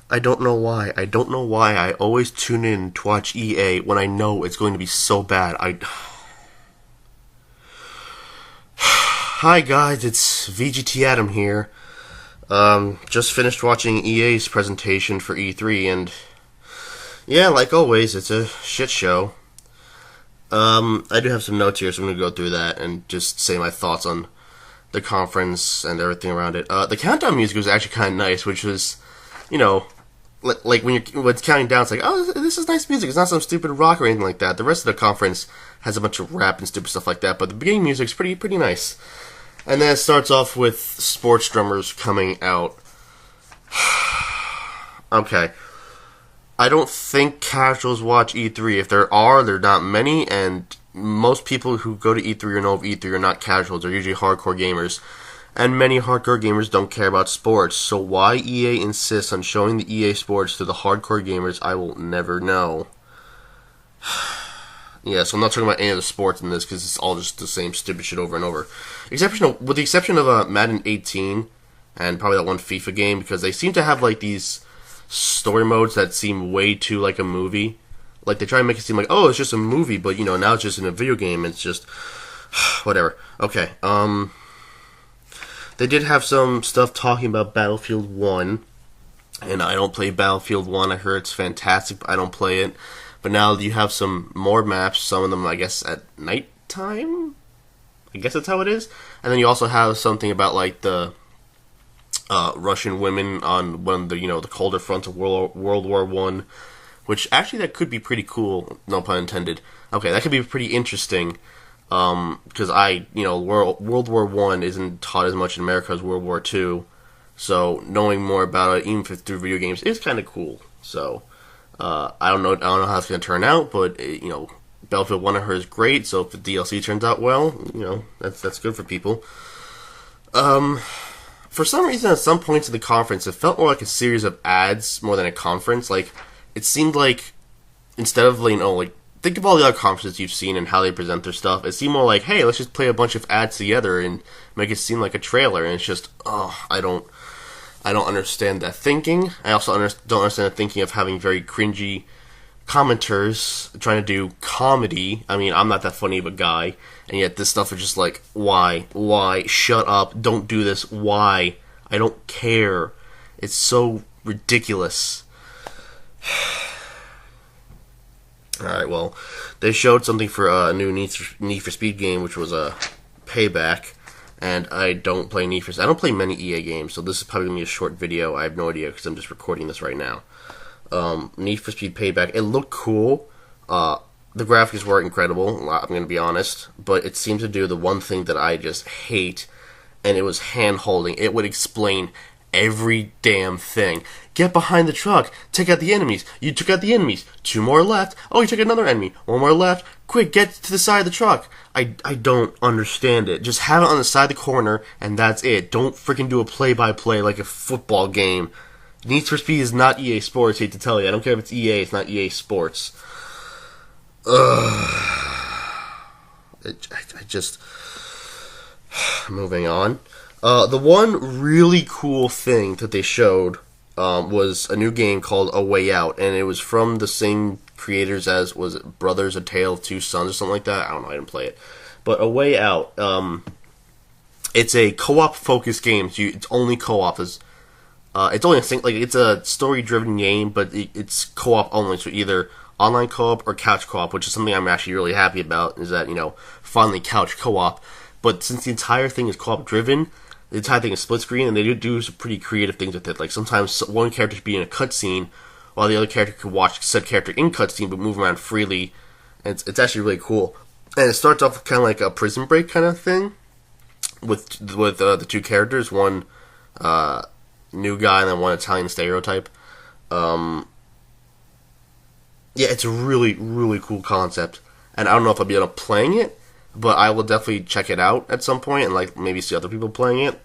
I don't know why. I don't know why I always tune in to watch EA when I know it's going to be so bad. Hi guys, it's VGT Adam here. Just finished watching EA's presentation for E3, and yeah, like always, it's a shit show. I do have some notes here, so I'm gonna go through that and just say my thoughts on the conference and everything around it. The countdown music was actually kind of nice, which was, like when it's counting down, it's like, oh, this is nice music. It's not some stupid rock or anything like that. The rest of the conference has a bunch of rap and stupid stuff like that, but the beginning music's pretty nice. And then it starts off with sports drummers coming out. Okay. I don't think casuals watch E3. If there are, they're not many, and most people who go to E3 or know of E3 are not casuals. They're usually hardcore gamers. And many hardcore gamers don't care about sports. So why EA insists on showing the EA Sports to the hardcore gamers, I will never know. Yeah, so I'm not talking about any of the sports in this because it's all just the same stupid shit over and over. With the exception of Madden 18 and probably that one FIFA game, because they seem to have like these story modes that seem way too like a movie. Like they try to make it seem like, oh, it's just a movie, but now it's just in a video game. It's just whatever. Okay. They did have some stuff talking about Battlefield 1, and I don't play Battlefield 1. I heard it's fantastic, but I don't play it. But now you have some more maps, some of them, I guess, at nighttime? I guess that's how it is. And then you also have something about, like, the Russian women on one of the, the colder fronts of World War One, which actually that could be pretty cool, no pun intended. Okay, that could be pretty interesting, because World War One isn't taught as much in America as World War Two, so knowing more about it, even if it's through video games, is kind of cool. So, I don't know how it's going to turn out, but Battlefield 1 I heard is great. So if the DLC turns out well, that's good for people. For some reason, at some points in the conference, it felt more like a series of ads more than a conference. Like it seemed like instead of think of all the other conferences you've seen and how they present their stuff. It seemed more like, hey, let's just play a bunch of ads together and make it seem like a trailer. And it's just, I don't understand that thinking. I also don't understand the thinking of having very cringy commenters trying to do comedy. I mean, I'm not that funny of a guy, and yet this stuff is just like, why? Shut up, don't do this, why? I don't care. It's so ridiculous. Alright, well, they showed something for a new Need for Speed game, which was a Payback. And I don't play Need for Speed. I don't play many EA games, so this is probably going to be a short video. I have no idea because I'm just recording this right now. Need for Speed Payback. It looked cool. The graphics were incredible, I'm going to be honest. But it seemed to do the one thing that I just hate, and it was hand-holding. It would explain every damn thing. Get behind the truck. Take out the enemies. You took out the enemies. 2 more left. Oh, you took another enemy. 1 more left. Quick, get to the side of the truck. I don't understand it. Just have it on the side of the corner, and that's it. Don't freaking do a play-by-play like a football game. Need for Speed is not EA Sports, hate to tell you. I don't care if it's EA, it's not EA Sports. Moving on. The one really cool thing that they showed was a new game called A Way Out, and it was from the same creators as, was it Brothers: A Tale of Two Sons or something like that? I don't know, I didn't play it. But A Way Out, it's a co-op focused game. So it's only co-op. It's only it's a story-driven game, but it's co-op only. So either online co-op or couch co-op, which is something I'm actually really happy about, is that, finally couch co-op. But since the entire thing is co-op driven, the entire thing is split screen, and they do some pretty creative things with it. Like sometimes one character could be in a cutscene, while the other character could watch said character in cutscene, but move around freely. And it's actually really cool. And it starts off with kind of like a Prison Break kind of thing, with the two characters, one new guy and then one Italian stereotype. Yeah, it's a really, really cool concept. And I don't know if I'll be able to playing it, but I will definitely check it out at some point and maybe see other people playing it.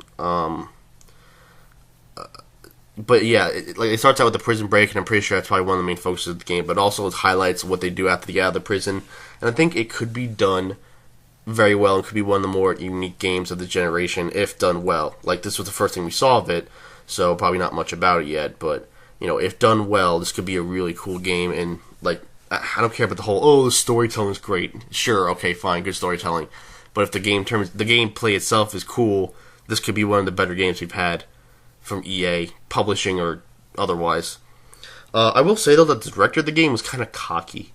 But yeah, it starts out with the prison break, and I'm pretty sure that's probably one of the main focuses of the game. But also it highlights what they do after they get out of the prison, and I think it could be done very well and could be one of the more unique games of the generation if done well. Like this was the first thing we saw of it, so probably not much about it yet. But if done well, this could be a really cool game. And like, I don't care about the whole the storytelling is great. Sure, okay, fine, good storytelling. But if the gameplay itself is cool, this could be one of the better games we've had from EA, publishing or otherwise. I will say though that the director of the game was kind of cocky,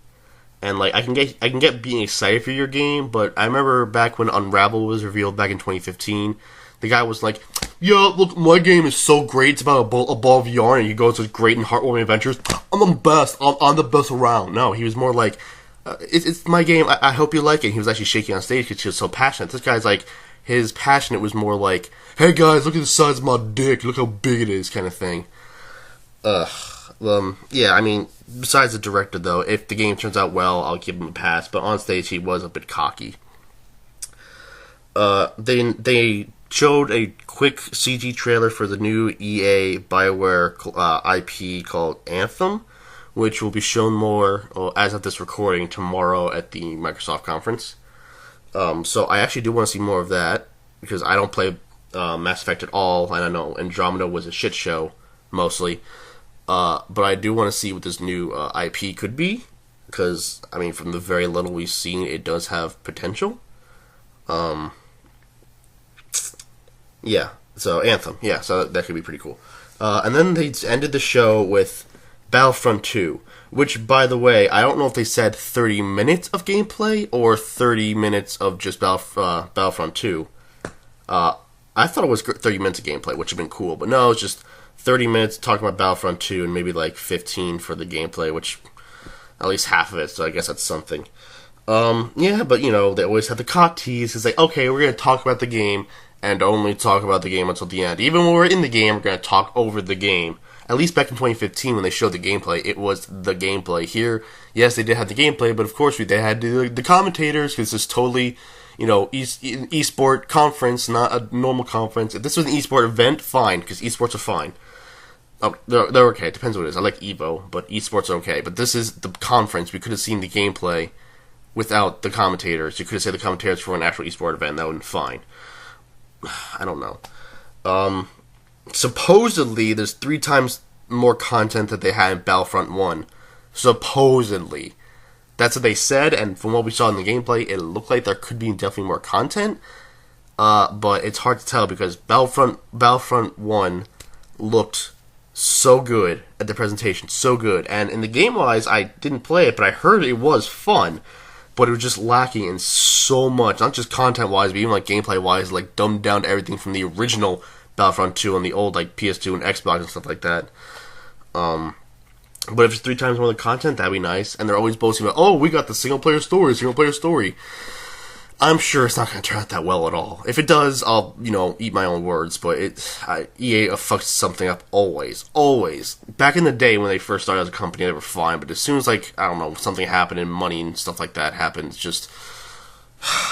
and like I can get being excited for your game, but I remember back when Unravel was revealed back in 2015, the guy was like, "Yeah, look, my game is so great. It's about a ball of yarn, and you go through great and heartwarming adventures. I'm the best. I'm the best around." No, he was more like, "It's my game. I hope you like it." He was actually shaking on stage because he was so passionate. This guy's like, his passionate was more like, "Hey guys, look at the size of my dick. Look how big it is," kind of thing. Yeah, I mean, besides the director though, if the game turns out well, I'll give him a pass. But on stage, he was a bit cocky. They showed a quick CG trailer for the new EA BioWare IP called Anthem, which will be shown more as of this recording tomorrow at the Microsoft conference. So I actually do want to see more of that, because I don't play Mass Effect at all, and I know Andromeda was a shit show, mostly. But I do want to see what this new IP could be, because, I mean, from the very little we've seen, it does have potential. Yeah, so Anthem, yeah, so that could be pretty cool. And then they ended the show with Battlefront 2, which, by the way, I don't know if they said 30 minutes of gameplay or 30 minutes of just Battlefront 2. I thought it was 30 minutes of gameplay, which would have been cool, but no, it's just 30 minutes talking about Battlefront 2 and maybe like 15 for the gameplay, which at least half of it, so I guess that's something. Yeah, but they always have the cock tease. It's like, okay, we're going to talk about the game and only talk about the game until the end. Even when we're in the game, we're going to talk over the game. At least back in 2015 when they showed the gameplay, it was the gameplay. Here, yes, they did have the gameplay, but of course they had the commentators, because it's totally, esport conference, not a normal conference. If this was an esport event, fine, because esports are fine. Oh, they're okay. It depends what it is. I like Evo, but esports are okay. But this is the conference. We could have seen the gameplay without the commentators. You could have said the commentators for an actual esport event. That would have been fine. I don't know. Supposedly, there's 3 times more content that they had in Battlefront 1. Supposedly. That's what they said, and from what we saw in the gameplay, it looked like there could be definitely more content. But it's hard to tell, because Battlefront 1 looked so good at the presentation, so good. And in the game-wise, I didn't play it, but I heard it was fun. But it was just lacking in so much, not just content-wise, but even like gameplay-wise, like dumbed down to everything from the original Battlefront 2 on the old like PS2 and Xbox and stuff like that. But if it's 3 times more the content, that'd be nice. And they're always boasting about, oh, we got the single-player story. I'm sure it's not going to turn out that well at all. If it does, I'll, eat my own words, but EA fucks something up always. Always. Back in the day when they first started as a company, they were fine, but as soon as, something happened and money and stuff like that happens, just...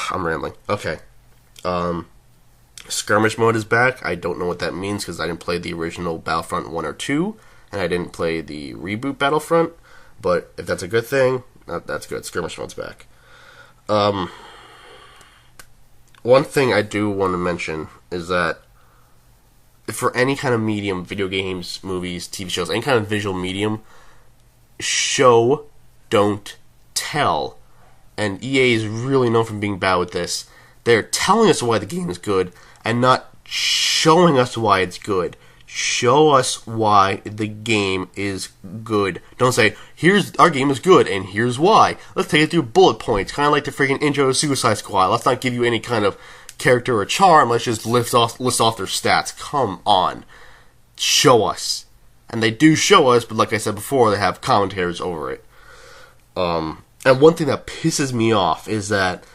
I'm rambling. Okay. Skirmish mode is back. I don't know what that means, because I didn't play the original Battlefront 1 or 2, and I didn't play the reboot Battlefront, but if that's a good thing, that's good. Skirmish mode's back. One thing I do want to mention is that for any kind of medium, video games, movies, TV shows, any kind of visual medium, show, don't tell. And EA is really known for being bad with this. They're telling us why the game is good and not showing us why it's good. Show us why the game is good. Don't say, our game is good, and here's why. Let's take it through bullet points, kind of like the freaking intro to Suicide Squad. Let's not give you any kind of character or charm. Let's just list off their stats. Come on. Show us. And they do show us, but like I said before, they have commentators over it. And one thing that pisses me off is that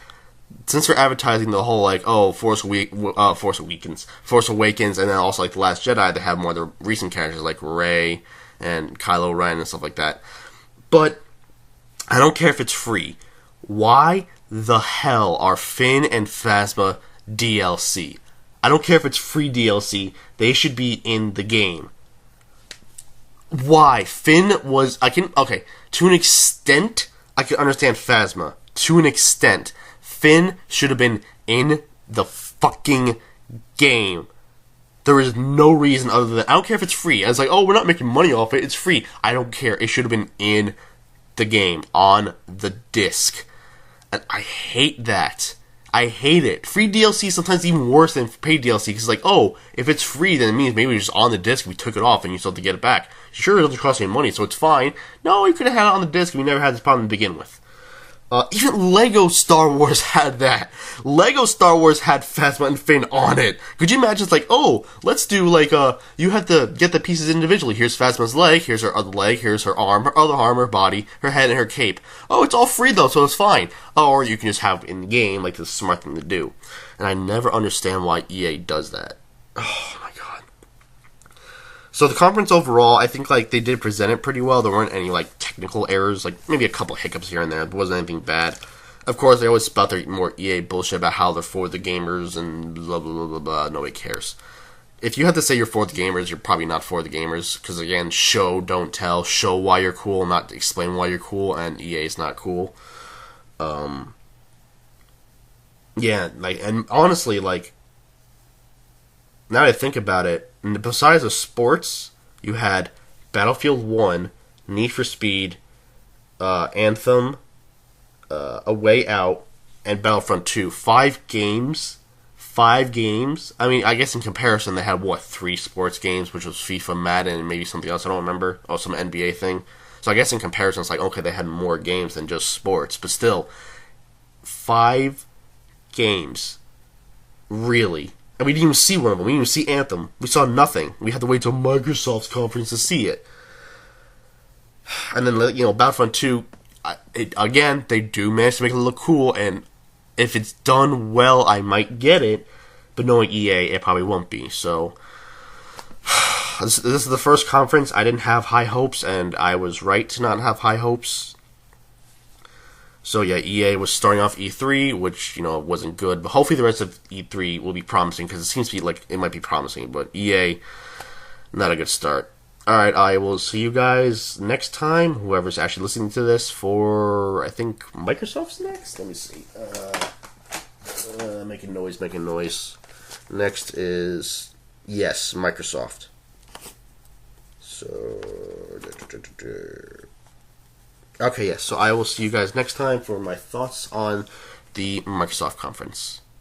since they're advertising the whole, Force Awakens, and then also The Last Jedi, they have more of the recent characters like Rey and Kylo Ren and stuff like that. But I don't care if it's free. Why the hell are Finn and Phasma DLC? I don't care if it's free DLC. They should be in the game. Why? To an extent, I can understand Phasma. To an extent. Finn should have been in the fucking game. There is no reason other than I don't care if it's free. And it's like, oh, we're not making money off it. It's free. I don't care. It should have been in the game on the disc, and I hate that. I hate it. Free DLC is sometimes even worse than paid DLC because, like, oh, if it's free, then it means maybe it's just on the disc. We took it off, and you still have to get it back. Sure, it doesn't cost you any money, so it's fine. No, you could have had it on the disc, and we never had this problem to begin with. Even Lego Star Wars had that. Lego Star Wars had Phasma and Finn on it. Could you imagine? It's like, oh, let's do like you have to get the pieces individually. Here's Phasma's leg. Here's her other leg. Here's her arm, her other arm, her body, her head, and her cape. Oh, it's all free though, so it's fine. Oh, or you can just have it in the game, like the smart thing to do. And I never understand why EA does that. Oh my god. So the conference overall, I think like they did present it pretty well. There weren't any like technical errors, like maybe a couple hiccups here and there. It wasn't anything bad. Of course, they always spout their more EA bullshit about how they're for the gamers and blah blah blah blah blah. Nobody cares. If you have to say you're for the gamers, you're probably not for the gamers. Because again, show, don't tell. Show why you're cool, not explain why you're cool. And EA is not cool. Yeah, like, and honestly, like, now that I think about it, besides the sports, you had Battlefield 1, Need for Speed, Anthem, A Way Out, and Battlefront 2. 5 games. 5 games. I mean, I guess in comparison, they had, 3 sports games, which was FIFA, Madden, and maybe something else I don't remember. Oh, some NBA thing. So I guess in comparison, it's like, okay, they had more games than just sports. But still, 5 games. Really? And we didn't even see one of them. We didn't even see Anthem. We saw nothing. We had to wait till Microsoft's conference to see it. And then, Battlefront 2, again, they do manage to make it look cool, and if it's done well, I might get it, but knowing EA, it probably won't be. So, this is the first conference. I didn't have high hopes, and I was right to not have high hopes. So yeah, EA was starting off E3, which, wasn't good. But hopefully the rest of E3 will be promising, because it seems to be like it might be promising. But EA, not a good start. Alright, I will see you guys next time. Whoever's actually listening to this for, I think, Microsoft's next? Let me see. Making noise. Next is, yes, Microsoft. So... Okay, yes, so I will see you guys next time for my thoughts on the Microsoft conference.